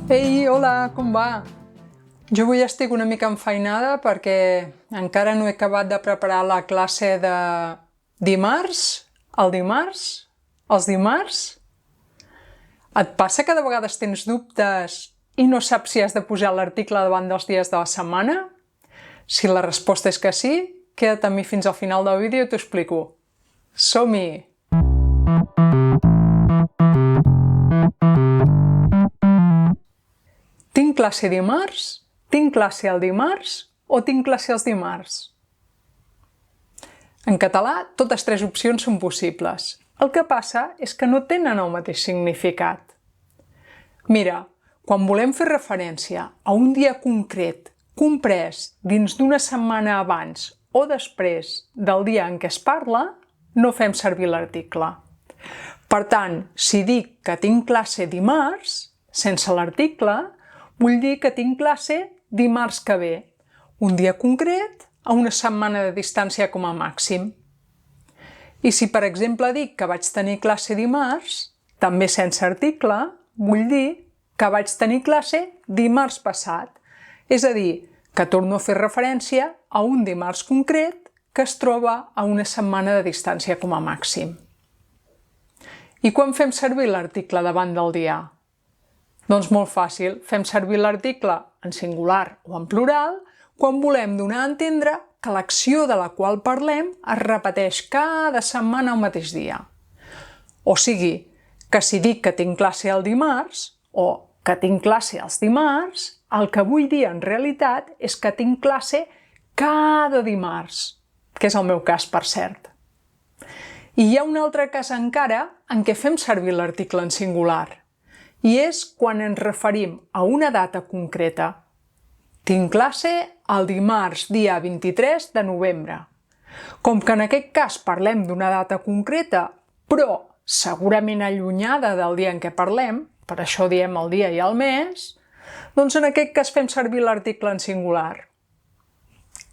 Ei, hola, com va? Jo avui estic una mica enfeinada perquè encara no he acabat de preparar la classe de dimarts, els dimarts. Et passa que de vegades tens dubtes i no saps si has de posar l'article davant dels dies de la setmana? Si la resposta és que sí, queda't amb mi fins al final del vídeo i t'ho explico. Som-hi! Tinc classe dimarts? Tinc classe el dimarts? O tinc classe els dimarts? En català, totes tres opcions són possibles. El que passa és que no tenen el mateix significat. Mira, quan volem fer referència a un dia concret comprès dins d'una setmana abans o després del dia en què es parla, no fem servir l'article. Per tant, si dic que tinc classe dimarts, sense l'article, vull dir que tinc classe dimarts que ve, un dia concret a una setmana de distància com a màxim. I si, per exemple, dic que vaig tenir classe dimarts, també sense article, vull dir que vaig tenir classe dimarts passat, és a dir, que torno a fer referència a un dimarts concret que es troba a una setmana de distància com a màxim. I quan fem servir l'article davant del dia? Doncs molt fàcil, fem servir l'article en singular o en plural quan volem donar a entendre que l'acció de la qual parlem es repeteix cada setmana al mateix dia. O sigui, que si dic que tinc classe el dimarts o que tinc classe els dimarts, el que vull dir en realitat és que tinc classe cada dimarts, que és el meu cas, per cert. I hi ha un altre cas encara en què fem servir l'article en singular, i és quan ens referim a una data concreta. Tinc classe el dimarts, dia 23 de novembre. Com que en aquest cas parlem d'una data concreta, però segurament allunyada del dia en què parlem, per això diem el dia i el mes, doncs en aquest cas fem servir l'article en singular.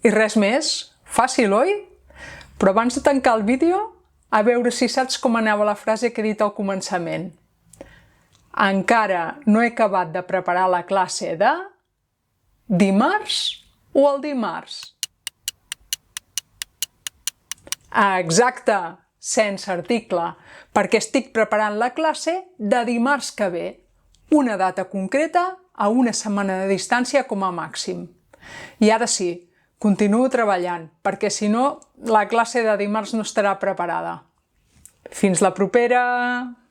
I res més, fàcil, oi? Però abans de tancar el vídeo, a veure si saps com anava la frase que he dit al començament. Encara no he acabat de preparar la classe de dimarts o el dimarts? Exacte, sense article, perquè estic preparant la classe de dimarts que ve, una data concreta a una setmana de distància com a màxim. I ara sí, continuo treballant, perquè si no, la classe de dimarts no estarà preparada. Fins la propera!